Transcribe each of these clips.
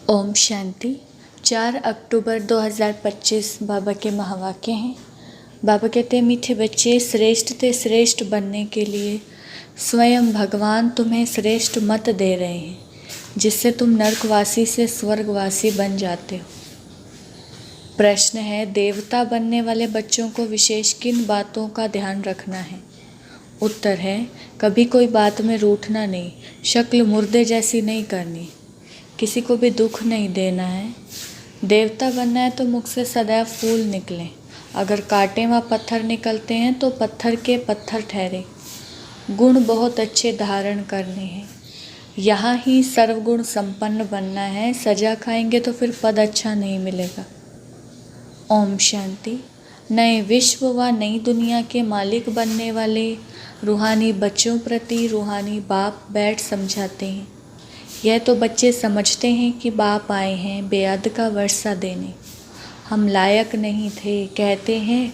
ओम शांति। 4 अक्टूबर 2025 बाबा के महावाक्य हैं। बाबा कहते हैं, मीठे बच्चे, श्रेष्ठ से श्रेष्ठ बनने के लिए स्वयं भगवान तुम्हें श्रेष्ठ मत दे रहे हैं, जिससे तुम नरकवासी से स्वर्गवासी बन जाते हो। प्रश्न है, देवता बनने वाले बच्चों को विशेष किन बातों का ध्यान रखना है? उत्तर है, कभी कोई बात में रूठना नहीं, शक्ल मुर्दे जैसी नहीं करनी, किसी को भी दुख नहीं देना है। देवता बनना है तो मुख से सदैव फूल निकलें। अगर कांटे व पत्थर निकलते हैं तो पत्थर के पत्थर ठहरे। गुण बहुत अच्छे धारण करने हैं। यहाँ ही सर्वगुण संपन्न बनना है। सजा खाएंगे तो फिर पद अच्छा नहीं मिलेगा। ओम शांति। नए विश्व व नई दुनिया के मालिक बनने वाले रूहानी बच्चों प्रति रूहानी बाप बैठ समझाते हैं। यह तो बच्चे समझते हैं कि बाप आए हैं बेअद का वर्षा देने। हम लायक नहीं थे, कहते हैं,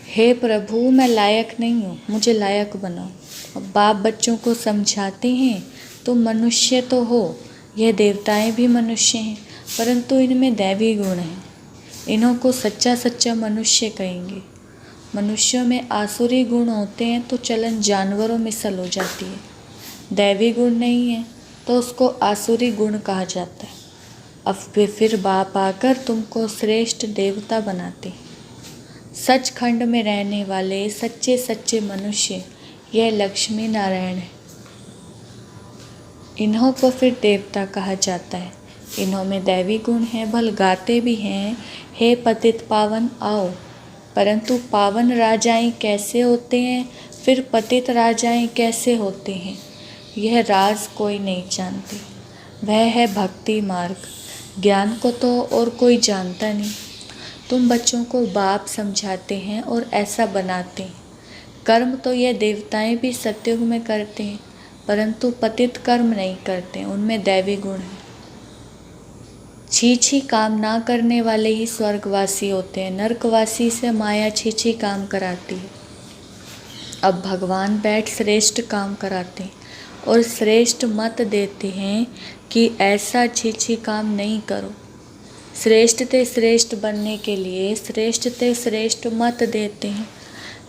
हे प्रभु मैं लायक नहीं हूँ, मुझे लायक बनाओ। अब बाप बच्चों को समझाते हैं, तुम मनुष्य तो हो, यह देवताएं भी मनुष्य हैं, परंतु इनमें दैवी गुण हैं। इन्हों को सच्चा सच्चा मनुष्य कहेंगे। मनुष्यों में आसुरी गुण होते हैं तो चलन जानवरों में सल हो जाती है। दैवी गुण नहीं है तो उसको आसुरी गुण कहा जाता है। अब फिर बाप आकर तुमको श्रेष्ठ देवता बनाते हैं। सचखंड में रहने वाले सच्चे सच्चे मनुष्य, यह लक्ष्मी नारायण है। इन्हों को फिर देवता कहा जाता है। इन्हों में दैवी गुण है, भल गाते भी हैं, हे पतित पावन आओ। परंतु पावन राजाएं कैसे होते हैं, फिर पतित राजाएं कैसे होते हैं, यह राज कोई नहीं जानते। वह है भक्ति मार्ग। ज्ञान को तो और कोई जानता नहीं। तुम बच्चों को बाप समझाते हैं और ऐसा बनाते हैं। कर्म तो यह देवताएं भी सत्युग में करते हैं, परंतु पतित कर्म नहीं करते, उनमें दैवी गुण है। छी काम ना करने वाले ही स्वर्गवासी होते हैं। नरकवासी से माया छी काम कराती है। अब भगवान बैठ श्रेष्ठ काम कराते हैं और श्रेष्ठ मत देते हैं कि ऐसा छी काम नहीं करो। श्रेष्ठ ते श्रेष्ठ बनने के लिए श्रेष्ठ ते श्रेष्ठ मत देते हैं।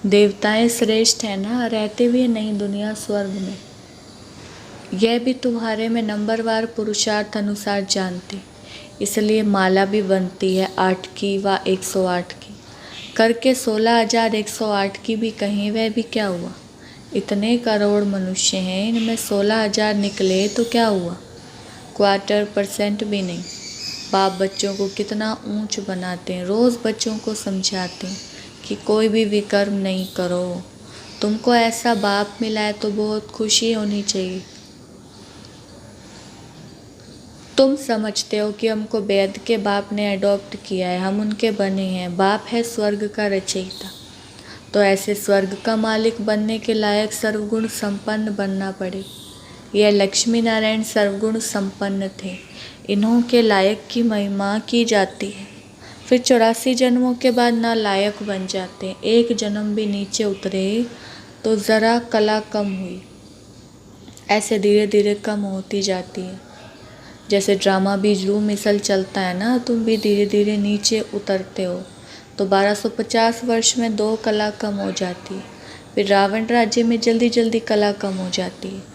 देवताएं श्रेष्ठ है ना, रहते भी नहीं दुनिया स्वर्ग में। यह भी तुम्हारे में नंबरवार पुरुषार्थ अनुसार जानते, इसलिए माला भी बनती है 8 की व 108 की करके 16,108 की भी कहीं। वह भी क्या हुआ? इतने करोड़ मनुष्य हैं, इनमें 16,000 निकले तो क्या हुआ? 0.25% भी नहीं। बाप बच्चों को कितना ऊंच बनाते हैं। रोज़ बच्चों को समझाते हैं कि कोई भी विकर्म नहीं करो। तुमको ऐसा बाप मिला है तो बहुत खुशी होनी चाहिए। तुम समझते हो कि हमको बेद के बाप ने अडॉप्ट किया है, हम उनके बने हैं। बाप है स्वर्ग का रचयिता, तो ऐसे स्वर्ग का मालिक बनने के लायक सर्वगुण संपन्न बनना पड़े। यह लक्ष्मी नारायण सर्वगुण संपन्न थे। इन्हों के लायक की महिमा की जाती है। फिर 84 जन्मों के बाद ना लायक बन जाते। एक जन्म भी नीचे उतरे तो ज़रा कला कम हुई। ऐसे धीरे धीरे कम होती जाती है। जैसे ड्रामा भी ज़ू मिसल चलता है ना, तुम भी धीरे धीरे नीचे उतरते हो। तो 1250 वर्ष में 2 कला कम हो जाती है। फिर रावण राज्य में जल्दी जल्दी कला कम हो जाती है।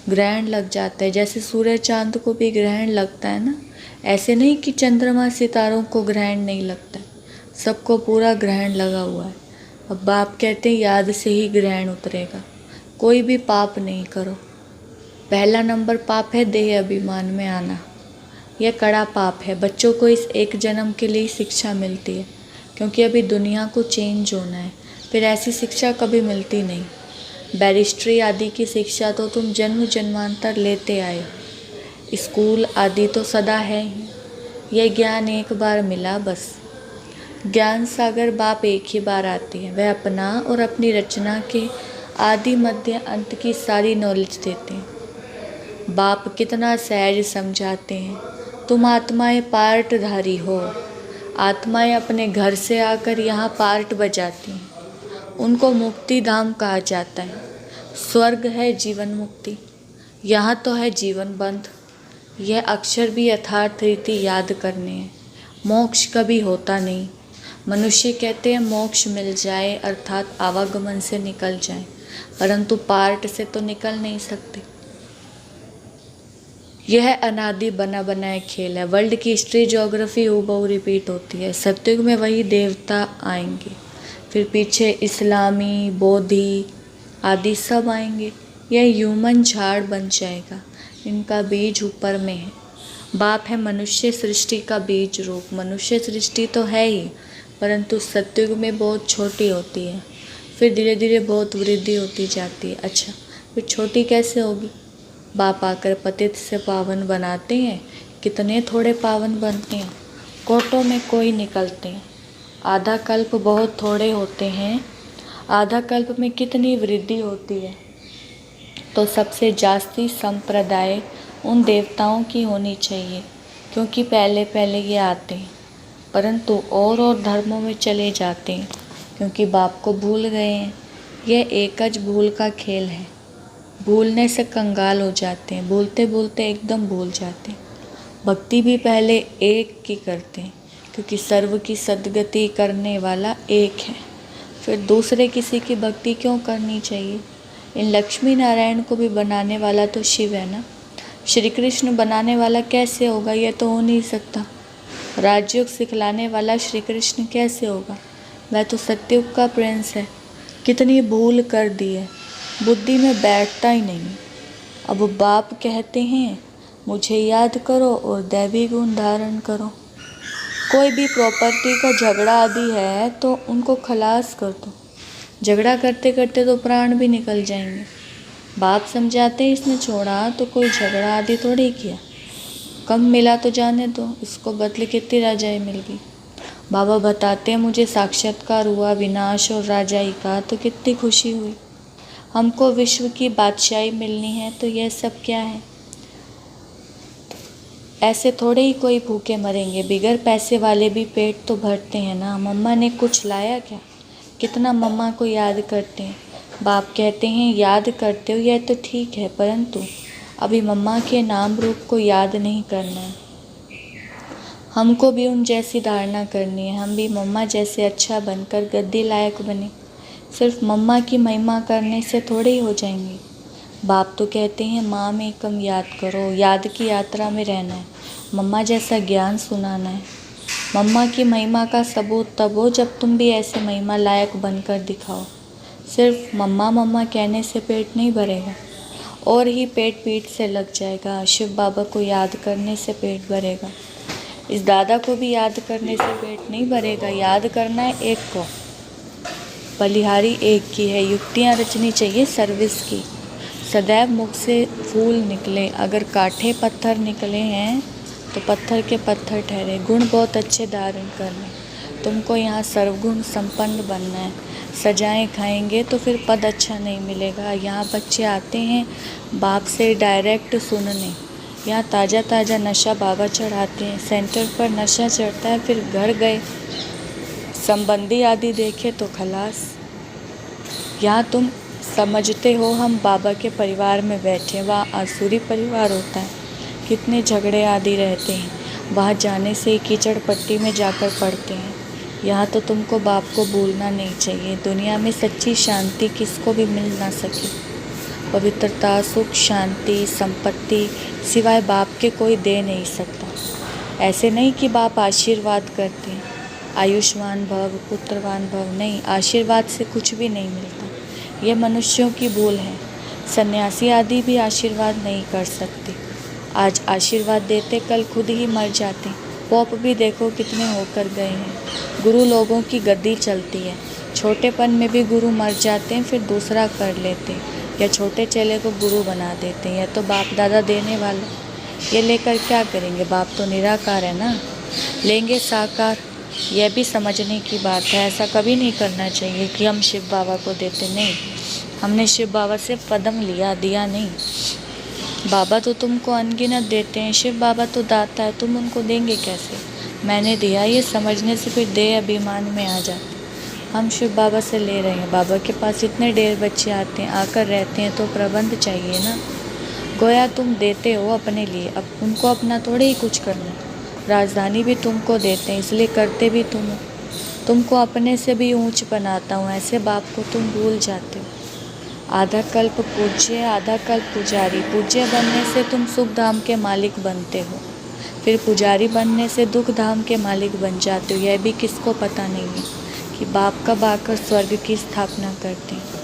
ग्रहण लग जाता है। जैसे सूर्य चांद को भी ग्रहण लगता है ना, ऐसे नहीं कि चंद्रमा सितारों को ग्रहण नहीं लगता, सबको पूरा ग्रहण लगा हुआ है। अब बाप कहते हैं याद से ही ग्रहण उतरेगा। कोई भी पाप नहीं करो। पहला नंबर पाप है देह अभिमान में आना। यह कड़ा पाप है। बच्चों को इस एक जन्म के लिए शिक्षा मिलती है, क्योंकि अभी दुनिया को चेंज होना है। फिर ऐसी शिक्षा कभी मिलती नहीं। बैरिस्ट्री आदि की शिक्षा तो तुम जन्म जन्मांतर लेते आए। स्कूल आदि तो सदा है ही। यह ज्ञान एक बार मिला बस। ज्ञान सागर बाप एक ही बार आते हैं। वह अपना और अपनी रचना के आदि मध्य अंत की सारी नॉलेज देते हैं। बाप कितना सहज समझाते हैं। तुम आत्माएं पार्टधारी हो। आत्माएं अपने घर से आकर यहाँ पार्ट बजाती हैं। उनको मुक्ति धाम कहा जाता है। स्वर्ग है जीवन मुक्ति, यहाँ तो है जीवन बंध। यह अक्षर भी यथार्थ रीति याद करने हैं। मोक्ष कभी होता नहीं। मनुष्य कहते हैं मोक्ष मिल जाए अर्थात आवागमन से निकल जाए, परंतु पार्ट से तो निकल नहीं सकते। यह अनादि बना बनाया खेल है। वर्ल्ड की हिस्ट्री ज्योग्राफी हूबहू रिपीट होती है। सतयुग में वही देवता आएंगे, फिर पीछे इस्लामी, बोधि आदि सब आएंगे। यह ह्यूमन झाड़ बन जाएगा। इनका बीज ऊपर में है। बाप है मनुष्य सृष्टि का बीज रूप। मनुष्य सृष्टि तो है ही, परंतु सतयुग में बहुत छोटी होती है, फिर धीरे धीरे बहुत वृद्धि होती जाती है। अच्छा, फिर छोटी कैसे होगी? बाप आकर पतित से पावन बनाते हैं। कितने थोड़े पावन बनते हैं, कोटों में कोई निकलते हैं। आधा कल्प बहुत थोड़े होते हैं, आधा कल्प में कितनी वृद्धि होती है। तो सबसे जास्ती संप्रदाय उन देवताओं की होनी चाहिए, क्योंकि पहले पहले ये आते हैं, परंतु और धर्मों में चले जाते हैं, क्योंकि बाप को भूल गए हैं। यह एकज भूल का खेल है। भूलने से कंगाल हो जाते हैं, भूलते भूलते एकदम भूल जाते हैं। भक्ति भी पहले एक की करते हैं, क्योंकि सर्व की सद्गति करने वाला एक है। फिर दूसरे किसी की भक्ति क्यों करनी चाहिए? इन लक्ष्मी नारायण को भी बनाने वाला तो शिव है ना। श्री कृष्ण बनाने वाला कैसे होगा? यह तो हो नहीं सकता। राजयोग सिखलाने वाला श्री कृष्ण कैसे होगा? वह तो सत्युग का प्रिंस है। कितनी भूल कर दी है, बुद्धि में बैठता ही नहीं। अब बाप कहते हैं मुझे याद करो और दैवी गुण धारण करो। कोई भी प्रॉपर्टी का झगड़ा आदि है तो उनको खलास कर दो। झगड़ा करते करते तो प्राण भी निकल जाएंगे। बाप समझाते हैं इसने छोड़ा तो कोई झगड़ा आदि थोड़ी किया, कम मिला तो जाने दो, इसको बदले कितनी राजाई मिल गई। बाबा बताते हैं मुझे साक्षात्कार हुआ विनाश और राजाई का, तो कितनी खुशी हुई। हमको विश्व की बादशाही मिलनी है, तो यह सब क्या है? ऐसे थोड़े ही कोई भूखे मरेंगे। बिगर पैसे वाले भी पेट तो भरते हैं ना। मम्मा ने कुछ लाया क्या? कितना मम्मा को याद करते हैं। बाप कहते हैं याद करते हो यह तो ठीक है, परंतु अभी मम्मा के नाम रूप को याद नहीं करना है। हमको भी उन जैसी धारणा करनी है। हम भी मम्मा जैसे अच्छा बनकर गद्दी लायक बने। सिर्फ मम्मा की महिमा करने से थोड़े ही हो जाएंगे। बाप तो कहते हैं माँ में कम याद करो, याद की यात्रा में रहना है, मम्मा जैसा ज्ञान सुनाना है। मम्मा की महिमा का सबूत तब हो जब तुम भी ऐसे महिमा लायक बनकर दिखाओ। सिर्फ मम्मा मम्मा कहने से पेट नहीं भरेगा, और ही पेट पीठ से लग जाएगा। शिव बाबा को याद करने से पेट भरेगा। इस दादा को भी याद करने से पेट नहीं भरेगा। याद करना है एक को, बलिहारी एक की है। युक्तियाँ रचनी चाहिए सर्विस की। सदैव मुख से फूल निकले। अगर काठे पत्थर निकले हैं तो पत्थर के पत्थर ठहरे। गुण बहुत अच्छे धारण करने। तुमको यहाँ सर्वगुण संपन्न बनना है। सजाएं खाएंगे तो फिर पद अच्छा नहीं मिलेगा। यहाँ बच्चे आते हैं बाप से डायरेक्ट सुनने। यहाँ ताज़ा ताज़ा नशा बाबा चढ़ाते हैं। सेंटर पर नशा चढ़ता है, फिर घर गए संबंधी आदि देखे तो खलास। यहाँ तुम समझते हो हम बाबा के परिवार में बैठे, वहाँ आसुरी परिवार होता है। कितने झगड़े आदि रहते हैं। वहाँ जाने से ही कीचड़ पट्टी में जाकर पड़ते हैं। यहाँ तो तुमको बाप को भूलना नहीं चाहिए। दुनिया में सच्ची शांति किसको भी मिल ना सके। पवित्रता, सुख, शांति, संपत्ति सिवाय बाप के कोई दे नहीं सकता। ऐसे नहीं कि बाप आशीर्वाद करते हैं, आयुष्मान भव, पुत्रवान भव, नहीं, आशीर्वाद से कुछ भी नहीं मिलता। ये मनुष्यों की भूल है। सन्यासी आदि भी आशीर्वाद नहीं कर सकते। आज आशीर्वाद देते कल खुद ही मर जाते। पॉप भी देखो कितने होकर गए हैं। गुरु लोगों की गद्दी चलती है। छोटेपन में भी गुरु मर जाते हैं, फिर दूसरा कर लेते हैं, या छोटे चेले को गुरु बना देते हैं। यह तो बाप दादा देने वाला, ये लेकर क्या करेंगे? बाप तो निराकार है ना, लेंगे साकार। यह भी समझने की बात है। ऐसा कभी नहीं करना चाहिए कि हम शिव बाबा को देते, नहीं। हमने शिव बाबा से पदम लिया, दिया नहीं। बाबा तो तुमको अनगिनत देते हैं, शिव बाबा तो दाता है, तुम उनको देंगे कैसे? मैंने दिया, ये समझने से फिर देह अभिमान में आ जाते। हम शिव बाबा से ले रहे हैं। बाबा के पास इतने ढेर बच्चे आते हैं, आकर रहते हैं, तो प्रबंध चाहिए ना। गोया तुम देते हो अपने लिए, अब उनको अपना थोड़े ही कुछ करना। राजधानी भी तुमको देते हैं, इसलिए करते भी तुम हो। तुमको अपने से भी ऊंच बनाता हूँ, ऐसे बाप को तुम भूल जाते हो। आधा कल्प पूज्य, आधा कल्प पुजारी। पूज्य बनने से तुम सुख धाम के मालिक बनते हो, फिर पुजारी बनने से दुख धाम के मालिक बन जाते हो। यह भी किसको पता नहीं है कि बाप कब आकर स्वर्ग की स्थापना करते हैं।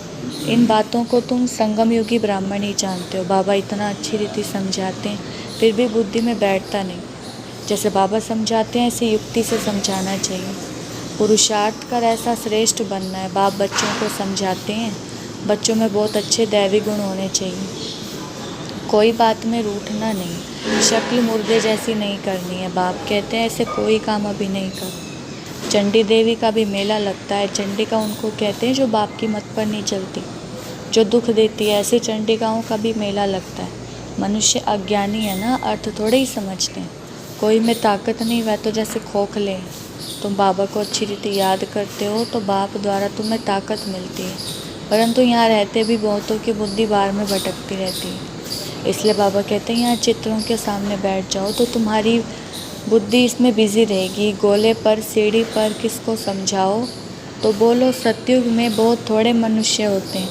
इन बातों को तुम संगम युगी ब्राह्मण ही जानते हो। बाबा इतना अच्छी रीति समझाते हैं, फिर भी बुद्धि में बैठता नहीं। जैसे बाबा समझाते हैं ऐसे युक्ति से समझाना चाहिए। पुरुषार्थ कर ऐसा श्रेष्ठ बनना है। बाप बच्चों को समझाते हैं, बच्चों में बहुत अच्छे दैवी गुण होने चाहिए। कोई बात में रूठना नहीं, शक्ल मुर्दे जैसी नहीं करनी है। बाप कहते हैं ऐसे कोई काम अभी नहीं कर। चंडी देवी का भी मेला लगता है। चंडिका उनको कहते हैं जो बाप की मत पर नहीं चलती, जो दुख देती है। ऐसे चंडिकाओं का भी मेला लगता है। मनुष्य अज्ञानी है ना, अर्थ थोड़े ही समझते हैं। कोई में ताकत नहीं, वह तो जैसे खोखले हैं। तुम बाबा को अच्छी रीति याद करते हो तो बाप द्वारा तुम्हें ताकत मिलती है, परंतु यहाँ रहते भी बहुतों की बुद्धि बाहर में भटकती रहती है। इसलिए बाबा कहते हैं यहाँ चित्रों के सामने बैठ जाओ तो तुम्हारी बुद्धि इसमें बिजी रहेगी। गोले पर सीढ़ी पर किसको समझाओ तो बोलो सतयुग में बहुत थोड़े मनुष्य होते हैं,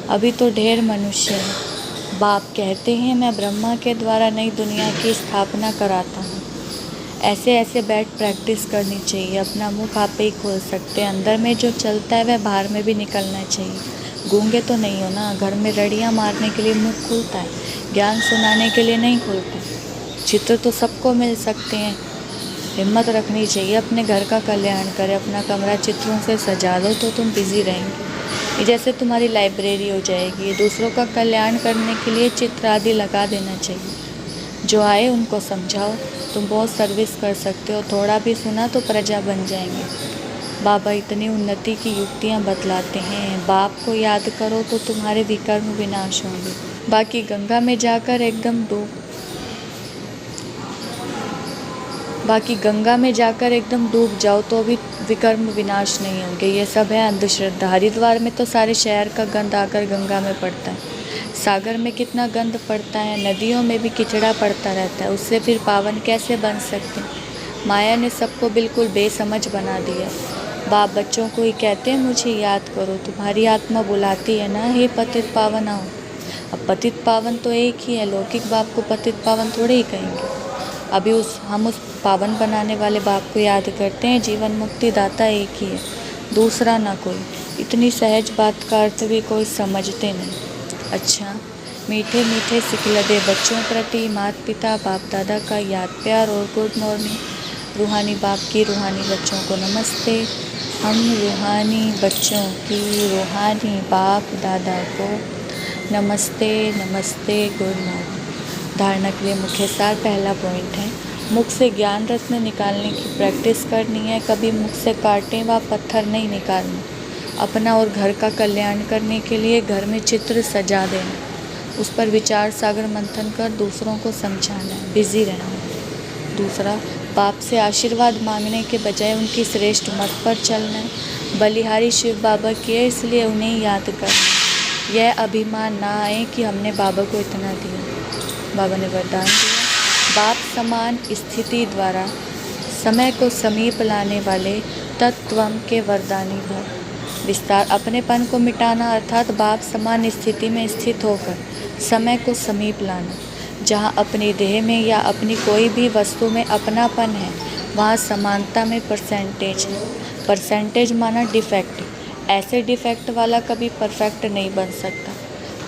अभी तो ढेर मनुष्य हैं। बाप कहते हैं मैं ब्रह्मा के द्वारा नई दुनिया की स्थापना कराता हूँ। ऐसे ऐसे बैठ प्रैक्टिस करनी चाहिए। अपना मुख आप ही खोल सकते हैं। अंदर में जो चलता है वह बाहर में भी निकलना चाहिए। गूंगे तो नहीं हो ना, घर में रड़ियाँ मारने के लिए मुख खुलता है, ज्ञान सुनाने के लिए नहीं खुलता। चित्र तो सबको मिल सकते हैं, हिम्मत रखनी चाहिए। अपने घर का कल्याण करें, अपना कमरा चित्रों से सजा दो तो तुम बिजी रहेंगे। ये जैसे तुम्हारी लाइब्रेरी हो जाएगी। दूसरों का कल्याण करने के लिए चित्र आदि लगा देना चाहिए। जो आए उनको समझाओ, तुम बहुत सर्विस कर सकते हो। थोड़ा भी सुना तो प्रजा बन जाएंगे। बाबा इतनी उन्नति की युक्तियाँ बतलाते हैं। बाप को याद करो तो तुम्हारे विकर्म विनाश होंगे। बाकी गंगा में जाकर एकदम डूब जाओ तो भी विकर्म विनाश नहीं होंगे। ये सब है अंधश्रद्धा। हरिद्वार में तो सारे शहर का गंद आकर गंगा में पड़ता है। सागर में कितना गंद पड़ता है, नदियों में भी किचड़ा पड़ता रहता है। उससे फिर पावन कैसे बन सकते हैं। माया ने सबको बिल्कुल बेसमझ बना दिया। बाप बच्चों को ही कहते हैं मुझे याद करो, तुम्हारी आत्मा बुलाती है ना, हे पतित पावन आओ। अब पतित पावन तो एक ही है, लौकिक बाप को पतित पावन थोड़े ही कहेंगे। अभी हम उस पावन बनाने वाले बाप को याद करते हैं। जीवन मुक्ति दाता एक ही है, दूसरा ना कोई। इतनी सहज बात का अर्थ भी कोई समझते नहीं। अच्छा, मीठे मीठे सिखलदे बच्चों प्रति माता पिता बाप दादा का याद प्यार और गुड मॉर्निंग। रूहानी बाप की रूहानी बच्चों को नमस्ते। हम रूहानी बच्चों की रूहानी बाप दादा को नमस्ते नमस्ते, गुड मॉर्निंग। धारणा के लिए मुख्य सार। पहला पॉइंट है मुख से ज्ञान रत्न निकालने की प्रैक्टिस करनी है। कभी मुख से कांटे व पत्थर नहीं निकालना। अपना और घर का कल्याण करने के लिए घर में चित्र सजा देना, उस पर विचार सागर मंथन कर दूसरों को समझाना है, बिजी रहना है। दूसरा, बाप से आशीर्वाद मांगने के बजाय उनकी श्रेष्ठ मत पर चलना है। बलिहारी शिव बाबा की है, इसलिए उन्हें याद करना। यह अभिमान ना आए कि हमने बाबा को इतना दिया। बाबा ने वरदान दिया, बाप समान स्थिति द्वारा समय को समीप लाने वाले तत्वम के वरदानी भव। विस्तार अपनेपन को मिटाना अर्थात बाप समान स्थिति में स्थित होकर समय को समीप लाना। जहाँ अपनी देह में या अपनी कोई भी वस्तु में अपनापन है, वहाँ समानता में परसेंटेज है। परसेंटेज माना डिफेक्ट। ऐसे डिफेक्ट वाला कभी परफेक्ट नहीं बन सकता।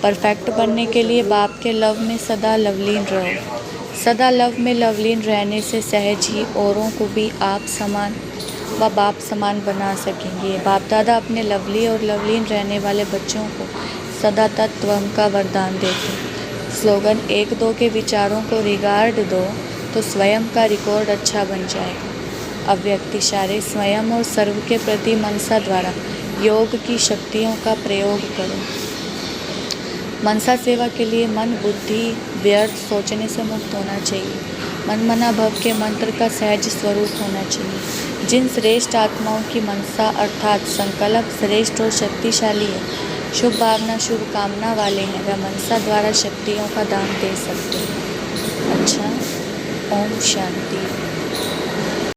परफेक्ट बनने के लिए बाप के लव में सदा लवलीन रहो। सदा लव में लवलीन रहने से सहज ही औरों को भी आप समान व बाप समान बना सकेंगे। बाप दादा अपने लवली और लवलीन रहने वाले बच्चों को सदा तत्वम का वरदान देते। स्लोगन 1-2 के विचारों को रिगार्ड दो तो स्वयं का रिकॉर्ड अच्छा बन जाएगा। अव्यक्त इशारे स्वयं और सर्व के प्रति मनसा द्वारा योग की शक्तियों का प्रयोग करो। मनसा सेवा के लिए मन बुद्धि व्यर्थ सोचने से मुक्त होना चाहिए। मन मना भव के मंत्र का सहज स्वरूप होना चाहिए। जिन श्रेष्ठ आत्माओं की मनसा अर्थात संकल्प श्रेष्ठ और शक्तिशाली है, शुभ भावना शुभ कामना वाले हैं वह मनसा द्वारा शक्तियों का दान दे सकते हैं। अच्छा, ओम शांति।